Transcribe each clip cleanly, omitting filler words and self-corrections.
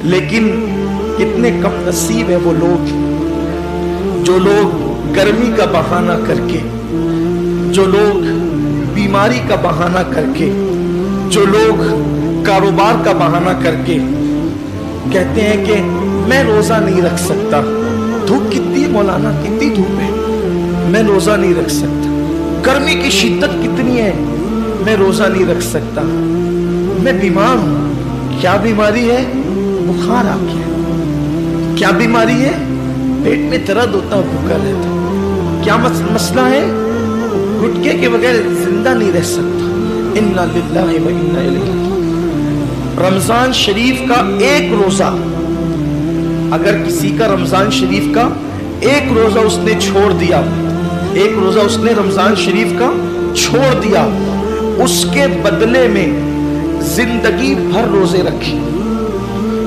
لیکن کتنے کم نصیب ہے وہ لوگ جو لوگ گرمی کا بہانہ کر کے، جو لوگ بیماری کا بہانہ کر کے، جو لوگ کاروبار کا بہانہ کر کے کہتے ہیں کہ میں روزہ نہیں رکھ سکتا، دھوپ کتنی ہے مولانا، کتنی دھوپ ہے، میں روزہ نہیں رکھ سکتا، گرمی کی شدت کتنی ہے، میں روزہ نہیں رکھ سکتا، میں بیمار ہوں۔ کیا بیماری ہے؟ بخار آ گیا۔ کیا بیماری ہے؟ پیٹ میں درد ہوتا، بھوکا رہتا۔ کیا مسئلہ ہے؟ گٹکے کے بغیر زندہ نہیں رہ سکتا۔ انا للہ و انا الیہ۔ رمضان شریف کا ایک روزہ، اگر کسی کا رمضان شریف کا ایک روزہ اس نے چھوڑ دیا، ایک روزہ اس نے رمضان شریف کا چھوڑ دیا، اس کے بدلے میں زندگی بھر روزے رکھے۔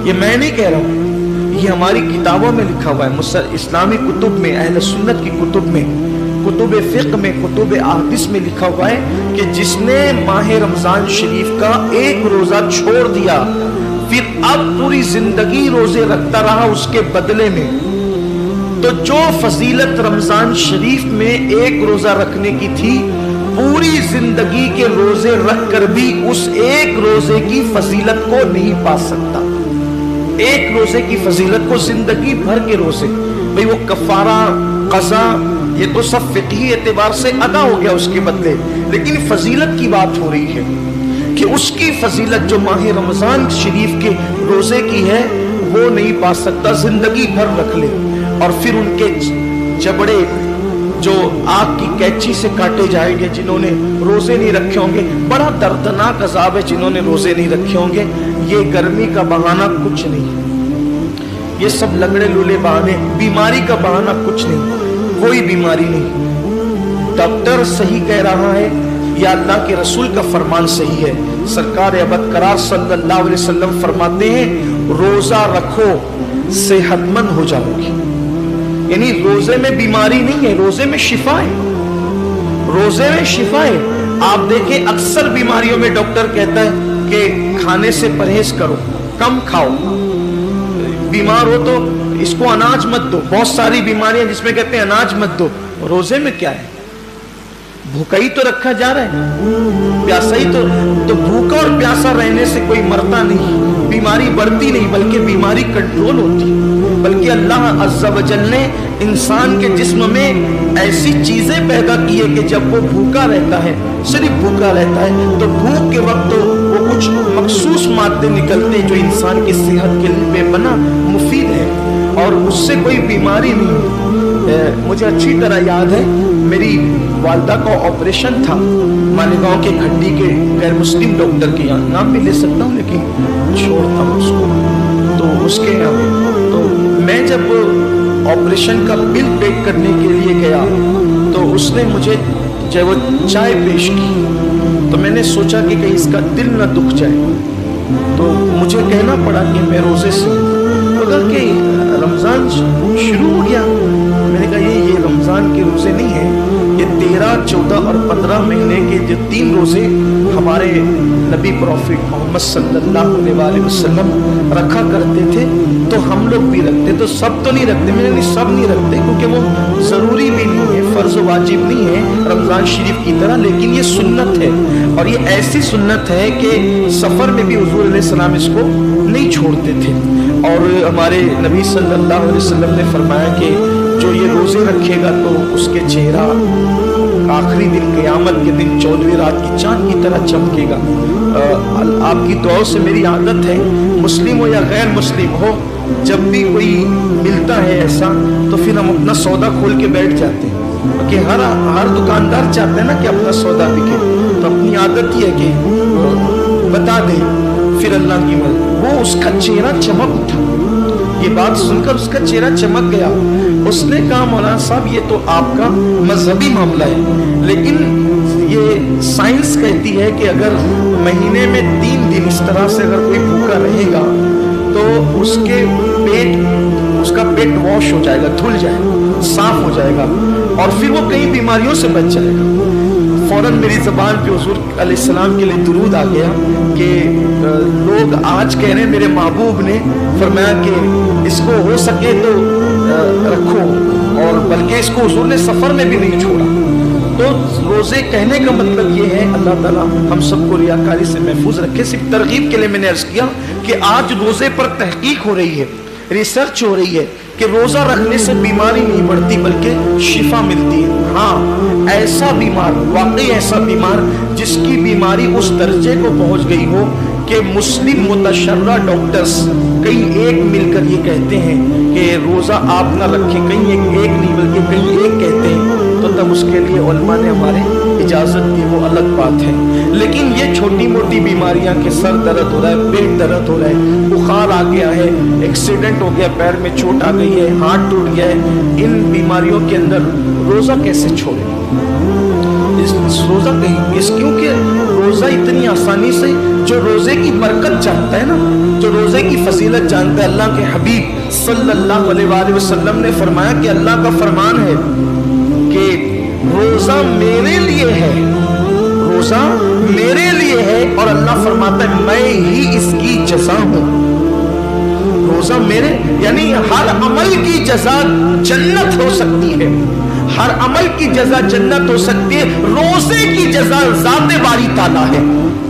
یہ میں نہیں کہہ رہا ہوں، یہ ہماری کتابوں میں لکھا ہوا ہے، اسلامی کتب میں، اہل سنت کی کتب میں، کتب فقہ میں، کتب احادیث میں لکھا ہوا ہے کہ جس نے ماہ رمضان شریف کا ایک روزہ چھوڑ دیا، پھر اب پوری زندگی روزے رکھتا رہا اس کے بدلے میں، تو جو فضیلت رمضان شریف میں ایک روزہ رکھنے کی تھی، پوری زندگی کے روزے رکھ کر بھی اس ایک روزے کی فضیلت کو نہیں پا سکتا۔ ایک روزے کی فضیلت کو زندگی بھر کے روزے، بھئی وہ کفارہ، قضا، یہ تو سب فقہی اعتبار سے ادا ہو گیا اس کے بدلے، لیکن فضیلت کی بات ہو رہی ہے کہ اس کی فضیلت جو ماہ رمضان شریف کے روزے کی ہے وہ نہیں پا سکتا، زندگی بھر رکھ لے، اور پھر ان کے جبڑے جو آگ کی کینچی سے کاٹے جائیں گے جنہوں نے روزے نہیں رکھے ہوں گے۔ بڑا دردناک عذاب ہے جنہوں نے روزے نہیں رکھے ہوں گے۔ یہ گرمی کا بہانہ کچھ نہیں، یہ سب لنگڑے لولے بہانے، بیماری کا بہانہ کچھ نہیں، کوئی بیماری نہیں۔ ڈاکٹر صحیح کہہ رہا ہے یا اللہ کے رسول کا فرمان صحیح ہے؟ سرکار ابدقرار صلی اللہ علیہ وسلم فرماتے ہیں روزہ رکھو صحت مند ہو جاؤ گی۔ یعنی روزے میں بیماری نہیں ہے، روزے میں شفا ہے، روزے میں شفا ہے۔ آپ دیکھیں اکثر بیماریوں میں ڈاکٹر کہتا ہے کہ کھانے سے پرہیز کرو، کم کھاؤ، بیمار ہو تو اس کو اناج مت دو، بہت ساری بیماریاں جس میں کہتے ہیں اناج مت دو۔ روزے میں کیا ہے؟ بھوکا ہی تو رکھا جا رہا ہے، پیاسا ہی تو بھوکا اور پیاسا رہنے سے کوئی مرتا نہیں، بیماری بڑھتی نہیں بلکہ بیماری کنٹرول ہوتی ہے۔ بلکہ اللہ عز و جل نے انسان کے جسم میں ایسی چیزیں پیدا کی ہے کہ جب وہ بھوکا رہتا ہے، صرف بھوکا رہتا ہے، تو بھوک کے وقت تو وہ کچھ مخصوص مادے نکلتے ہیں جو انسان کی صحت کے لیے بنا مفید ہے، اور اس سے کوئی بیماری نہیں۔ مجھے اچھی طرح یاد ہے میری والدہ کا آپریشن تھا مالیگاؤں کے کھڈی کے غیر مسلم ڈاکٹر کے یہاں، نام بھی لے سکتا ہوں لیکن چھوڑتا ہوں اس کو، تو اس کے یہاں تو میں جب آپریشن کا بل پے کرنے کے لیے گیا تو اس نے مجھے جب وہ چائے پیش کی تو میں نے سوچا کہ کہیں اس کا دل نہ دکھ جائے، تو مجھے کہنا پڑا کہ میں روزے سے اگر کہ رمضان شروع ہو گیا، میں نے کہا یہ رمضان کے روزے نہیں ہیں، یہ 13، 14 اور 15 مہینے کے جو 3 روزے ہمارے نبی پروفٹ محمد صلی اللہ علیہ وآلہ وسلم رکھا کرتے تھے تو ہم لوگ بھی رکھتے، تو سب تو نہیں رکھتے، میں نے سب نہیں رکھتے کیونکہ وہ ضروری بھی نہیں ہے، فرض و واجب نہیں ہے رمضان شریف کی طرح، لیکن یہ سنت ہے، اور یہ ایسی سنت ہے کہ سفر میں بھی حضور علیہ السلام اس کو نہیں چھوڑتے تھے۔ اور ہمارے نبی صلی اللہ علیہ وسلم نے فرمایا کہ جو یہ روزے رکھے گا تو اس کے چہرہ آخری دن قیامت کے دن 14ویں رات کی چاند کی طرح چمکے گا۔ آپ کی دعاؤں سے میری عادت ہے، مسلم ہو یا غیر مسلم ہو، جب بھی کوئی ملتا ہے ایسا تو پھر ہم اپنا سودا کھول کے بیٹھ جاتے ہیں، کہ ہر دکاندار چاہتا ہے نا کہ اپنا سودا بکے، تو اپنی عادت یہ ہے کہ بتا دیں، پھر اللہ کی مدد۔ وہ اس کا چہرہ چمک اٹھا، یہ بات سن کر اس کا چہرہ چمک گیا، اس نے کہا مولانا صاحب یہ تو آپ کا مذہبی معاملہ ہے، لیکن یہ سائنس کہتی ہے کہ اگر مہینے میں 3 دن اس طرح سے اگر کوئی بھوکا رہے گا تو اس کا پیٹ واش ہو جائے گا، دھل جائے گا، صاف ہو جائے گا، اور پھر وہ کئی بیماریوں سے بچ جائے گا۔ فوراً میری زبان پہ حضور علیہ السلام کے لیے درود آ گیا کہ لوگ آج کہہ رہے ہیں میرے محبوب نے فرمایا کہ اس کو ہو سکے تو رکھو، اور بلکہ اس کو حضور نے سفر میں بھی نہیں چھوڑا۔ تو روزے کہنے کا مطلب یہ ہے، اللہ تعالیٰ ہم سب کو ریاکاری سے محفوظ رکھے۔ صرف ترغیب کے لیے میں نے عرض کیا کہ آج روزے پر تحقیق ہو رہی ہے، ریسرچ ہو رہی ہے کہ روزہ رکھنے سے بیماری نہیں بڑھتی بلکہ شفا ملتی ہے۔ ہاں، ایسا بیمار، واقعی ایسا بیمار جس کی بیماری اس درجے کو پہنچ گئی ہو کہ مسلم متشرع ڈاکٹرز کہیں ایک مل کر یہ کہتے ہیں کہ روزہ آپ نہ رکھیں، کہیں ایک نہیں بلکہ کہیں ایک کہتے ہیں، تو تب اس کے لیے علماء نے ہمارے اجازت دی، وہ الگ بات ہے۔ لیکن یہ چھوٹی موٹی بیماریاں کہ سر درد ہو رہا ہے، پیٹ درد ہو رہا ہے، بخار آ گیا ہے، ایکسیڈنٹ ہو گیا، پیر میں چوٹ آ گئی ہے، ہاتھ ٹوٹ گیا ہے، ان بیماریوں کے اندر روزہ کیسے چھوڑیں؟ روزہ کہیں اس کیونکہ روزہ اتنی آسانی سے، جو روزے کی برکت جانتا ہے نا، جو روزے کی فضیلت جانتا ہے، اللہ کے حبیب صلی اللہ علیہ وآلہ وسلم نے فرمایا کہ اللہ کا فرمان ہے کہ روزہ میرے لیے ہے، روزہ میرے لیے ہے، اور اللہ فرماتا ہے میں ہی اس کی جزا ہوں۔ روزہ میرے، یعنی ہر عمل کی جزا جنت ہو سکتی ہے، ہر عمل کی جزا جنت ہو سکتی ہے، روزے کی جزا ذات باری تعالیٰ ہے۔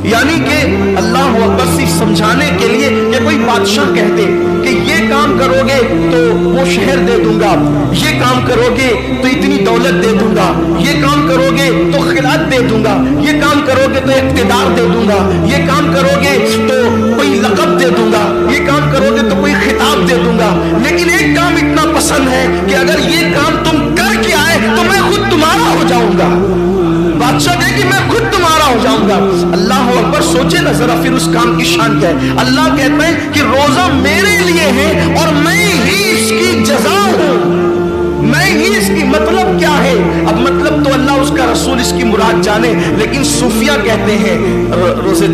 یعنی کہ اللہ اکبر صرف سمجھانے کے لیے کہ کوئی بادشاہ کہتے کہ یہ کام کرو گے تو وہ شہر دے دوں گا، یہ کام کرو گے تو اتنی دولت دے دوں گا، یہ کام کرو گے تو خلعت دے دوں گا، یہ کام کرو گے تو اقتدار دے دوں گا، یہ کام کرو گے تو کوئی لقب دے دوں گا، یہ کام کرو گے تو کوئی خطاب دے دوں گا، لیکن ایک کام اتنا پسند ہے کہ اگر یہ کام تم کر کے آئے تو میں خود تمہارا ہو جاؤں گا۔ بادشاہ کہے کہ میں خود تمہارا ہو جاؤں گا۔ اللہ اکبر، سوچے نا ذرا پھر اس کام کی شان کیا ہے۔ اللہ کہتا ہے کہ روزہ میرے لیے ہے اور میں ہی اس کی جزا ہوں، میں ہی اس کی، مطلب کیا ہے؟ اب مطلب تو اللہ اس کا رسول اس کی مراد جانے، لیکن صوفیہ کہتے ہیں روزے